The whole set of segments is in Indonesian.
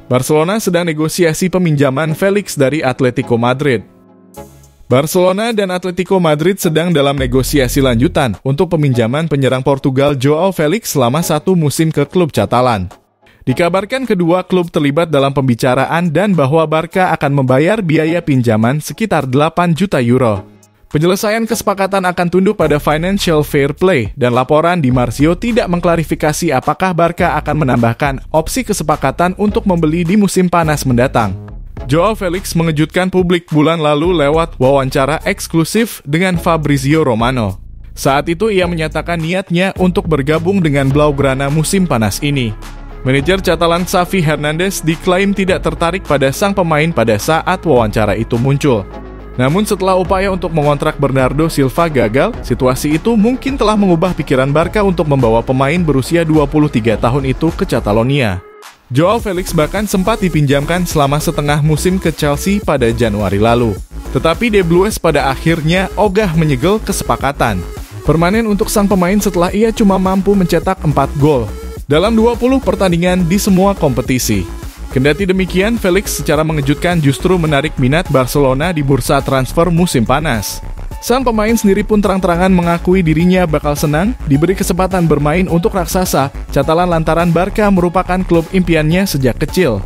Barcelona sedang negosiasi peminjaman Felix dari Atletico Madrid. Barcelona dan Atletico Madrid sedang dalam negosiasi lanjutan untuk peminjaman penyerang Portugal Joao Felix selama 1 musim ke klub Catalan. Dikabarkan kedua klub terlibat dalam pembicaraan dan bahwa Barca akan membayar biaya pinjaman sekitar 8 juta euro. Penyelesaian kesepakatan akan tunduk pada financial fair play dan laporan Di Marzio tidak mengklarifikasi apakah Barca akan menambahkan opsi kesepakatan untuk membeli di musim panas mendatang. Joao Felix mengejutkan publik bulan lalu lewat wawancara eksklusif dengan Fabrizio Romano. Saat itu ia menyatakan niatnya untuk bergabung dengan Blaugrana musim panas ini. Manajer Catalan Xavi Hernandez diklaim tidak tertarik pada sang pemain pada saat wawancara itu muncul. Namun setelah upaya untuk mengontrak Bernardo Silva gagal, situasi itu mungkin telah mengubah pikiran Barca untuk membawa pemain berusia 23 tahun itu ke Catalonia. Joao Felix bahkan sempat dipinjamkan selama setengah musim ke Chelsea pada Januari lalu. Tetapi The Blues pada akhirnya ogah menyegel kesepakatan permanen untuk sang pemain setelah ia cuma mampu mencetak 4 gol dalam 20 pertandingan di semua kompetisi. Kendati demikian, Felix secara mengejutkan justru menarik minat Barcelona di bursa transfer musim panas. Sang pemain sendiri pun terang-terangan mengakui dirinya bakal senang diberi kesempatan bermain untuk raksasa Catalan lantaran Barca merupakan klub impiannya sejak kecil.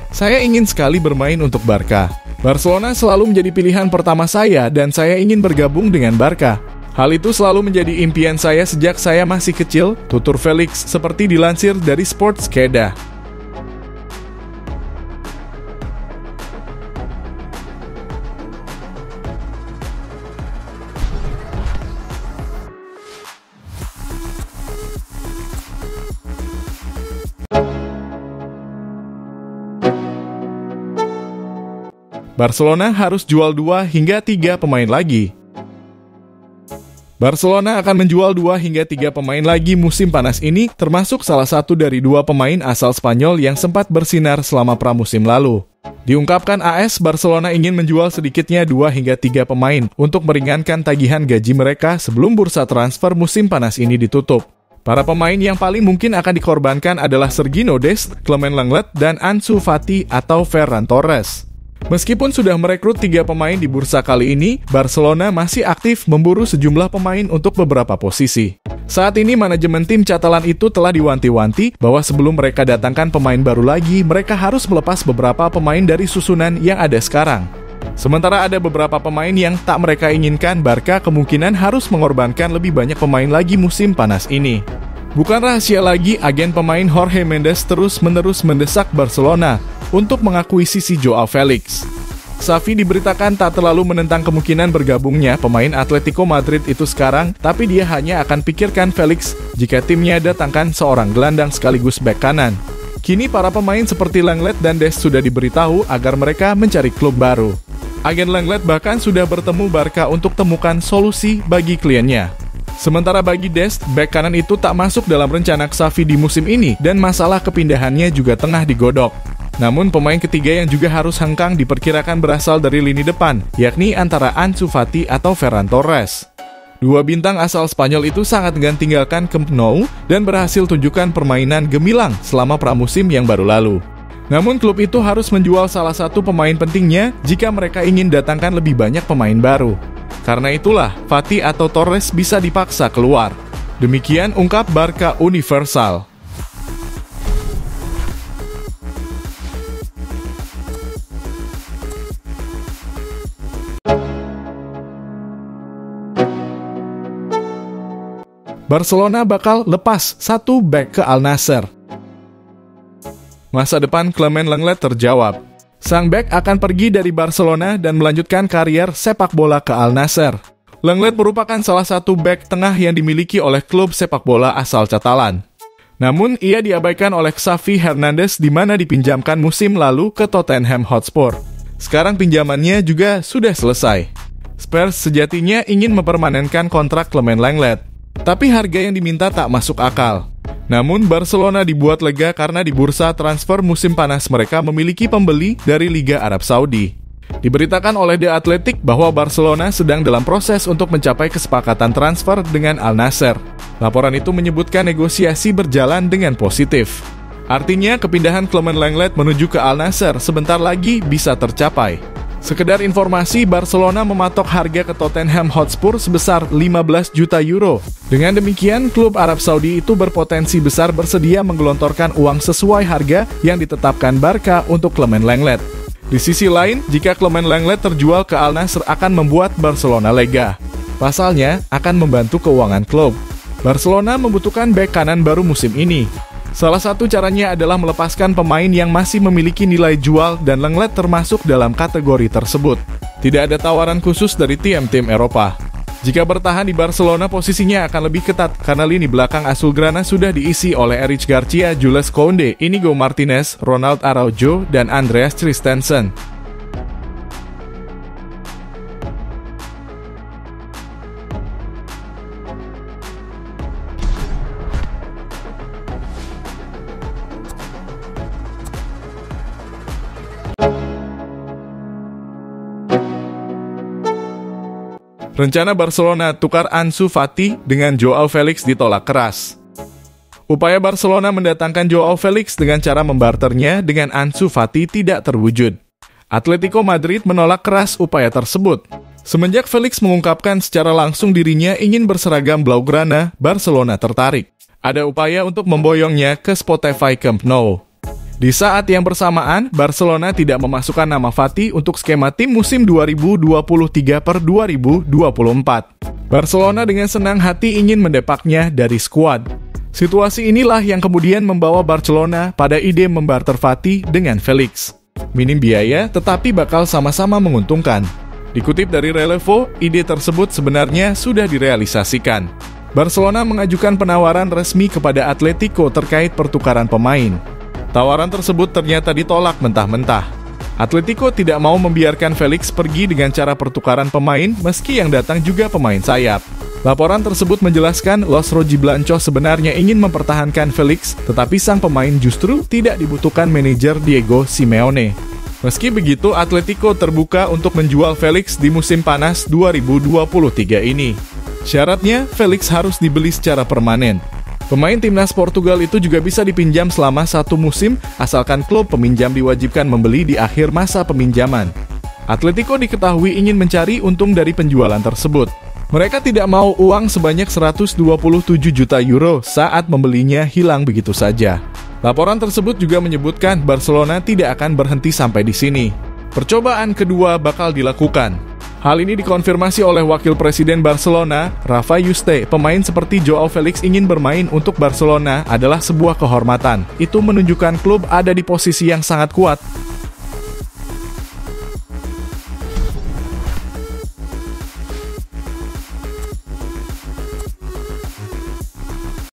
Saya ingin sekali bermain untuk Barca. Barcelona selalu menjadi pilihan pertama saya dan saya ingin bergabung dengan Barca. Hal itu selalu menjadi impian saya sejak saya masih kecil, tutur Felix seperti dilansir dari Sportskeda. Barcelona harus jual 2 hingga 3 pemain lagi. Barcelona akan menjual 2 hingga 3 pemain lagi musim panas ini, termasuk salah satu dari 2 pemain asal Spanyol yang sempat bersinar selama pramusim lalu. Diungkapkan AS, Barcelona ingin menjual sedikitnya 2 hingga 3 pemain untuk meringankan tagihan gaji mereka sebelum bursa transfer musim panas ini ditutup. Para pemain yang paling mungkin akan dikorbankan adalah Sergino Dest, Clement Lenglet, dan Ansu Fati atau Ferran Torres. Meskipun sudah merekrut 3 pemain di bursa kali ini, Barcelona masih aktif memburu sejumlah pemain untuk beberapa posisi. Saat ini manajemen tim Catalan itu telah diwanti-wanti bahwa sebelum mereka datangkan pemain baru lagi, mereka harus melepas beberapa pemain dari susunan yang ada sekarang. Sementara ada beberapa pemain yang tak mereka inginkan, Barca kemungkinan harus mengorbankan lebih banyak pemain lagi musim panas ini. Bukan rahasia lagi, agen pemain Jorge Mendes terus-menerus mendesak Barcelona untuk mengakuisisi Joao Felix. Xavi diberitakan tak terlalu menentang kemungkinan bergabungnya pemain Atletico Madrid itu sekarang, tapi dia hanya akan pikirkan Felix jika timnya datangkan seorang gelandang sekaligus bek kanan. Kini para pemain seperti Lenglet dan Dest sudah diberitahu agar mereka mencari klub baru. Agen Lenglet bahkan sudah bertemu Barca untuk temukan solusi bagi kliennya. Sementara bagi Dest, bek kanan itu tak masuk dalam rencana Xavi di musim ini dan masalah kepindahannya juga tengah digodok. Namun pemain ketiga yang juga harus hengkang diperkirakan berasal dari lini depan, yakni antara Ansu Fati atau Ferran Torres. 2 bintang asal Spanyol itu sangat enggan tinggalkan Camp Nou dan berhasil tunjukkan permainan gemilang selama pramusim yang baru lalu. Namun klub itu harus menjual salah satu pemain pentingnya jika mereka ingin datangkan lebih banyak pemain baru. Karena itulah, Fati atau Torres bisa dipaksa keluar. Demikian ungkap Barca Universal. Barcelona bakal lepas 1 bek ke Al Nassr. Masa depan Clement Lenglet terjawab. Sang bek akan pergi dari Barcelona dan melanjutkan karier sepak bola ke Al Nassr. Lenglet merupakan salah satu bek tengah yang dimiliki oleh klub sepak bola asal Catalan. Namun, ia diabaikan oleh Xavi Hernandez di mana dipinjamkan musim lalu ke Tottenham Hotspur. Sekarang pinjamannya juga sudah selesai. Spurs sejatinya ingin mempermanenkan kontrak Clement Lenglet, tapi harga yang diminta tak masuk akal. Namun Barcelona dibuat lega karena di bursa transfer musim panas mereka memiliki pembeli dari Liga Arab Saudi. Diberitakan oleh The Athletic bahwa Barcelona sedang dalam proses untuk mencapai kesepakatan transfer dengan Al Nassr. Laporan itu menyebutkan negosiasi berjalan dengan positif. Artinya kepindahan Clement Lenglet menuju ke Al Nassr sebentar lagi bisa tercapai. Sekedar informasi, Barcelona mematok harga ke Tottenham Hotspur sebesar 15 juta euro. Dengan demikian, klub Arab Saudi itu berpotensi besar bersedia menggelontorkan uang sesuai harga yang ditetapkan Barca untuk Clement Lenglet. Di sisi lain, jika Clement Lenglet terjual ke Al Nassr akan membuat Barcelona lega. Pasalnya, akan membantu keuangan klub. Barcelona membutuhkan bek kanan baru musim ini. Salah satu caranya adalah melepaskan pemain yang masih memiliki nilai jual dan Lenglet termasuk dalam kategori tersebut. Tidak ada tawaran khusus dari tim-tim Eropa. Jika bertahan di Barcelona, posisinya akan lebih ketat karena lini belakang Azulgrana sudah diisi oleh Eric Garcia, Jules Koundé, Inigo Martinez, Ronald Araujo, dan Andreas Christensen. Rencana Barcelona tukar Ansu Fati dengan Joao Felix ditolak keras. Upaya Barcelona mendatangkan Joao Felix dengan cara membarternya dengan Ansu Fati tidak terwujud. Atletico Madrid menolak keras upaya tersebut. Semenjak Felix mengungkapkan secara langsung dirinya ingin berseragam Blaugrana, Barcelona tertarik. Ada upaya untuk memboyongnya ke Spotify Camp Nou. Di saat yang bersamaan, Barcelona tidak memasukkan nama Fati untuk skema tim musim 2023/2024. Barcelona dengan senang hati ingin mendepaknya dari skuad. Situasi inilah yang kemudian membawa Barcelona pada ide membarter Fati dengan Felix. Minim biaya, tetapi bakal sama-sama menguntungkan. Dikutip dari Relevo, ide tersebut sebenarnya sudah direalisasikan. Barcelona mengajukan penawaran resmi kepada Atletico terkait pertukaran pemain. Tawaran tersebut ternyata ditolak mentah-mentah. Atletico tidak mau membiarkan Felix pergi dengan cara pertukaran pemain meski yang datang juga pemain sayap. Laporan tersebut menjelaskan Los Rojiblancos sebenarnya ingin mempertahankan Felix, tetapi sang pemain justru tidak dibutuhkan manajer Diego Simeone. Meski begitu, Atletico terbuka untuk menjual Felix di musim panas 2023 ini. Syaratnya, Felix harus dibeli secara permanen. Pemain timnas Portugal itu juga bisa dipinjam selama 1 musim, asalkan klub peminjam diwajibkan membeli di akhir masa peminjaman. Atletico diketahui ingin mencari untung dari penjualan tersebut. Mereka tidak mau uang sebanyak 127 juta euro saat membelinya hilang begitu saja. Laporan tersebut juga menyebutkan Barcelona tidak akan berhenti sampai di sini. Percobaan kedua bakal dilakukan. Hal ini dikonfirmasi oleh Wakil Presiden Barcelona, Rafa Yuste. Pemain seperti Joao Felix ingin bermain untuk Barcelona adalah sebuah kehormatan. Itu menunjukkan klub ada di posisi yang sangat kuat.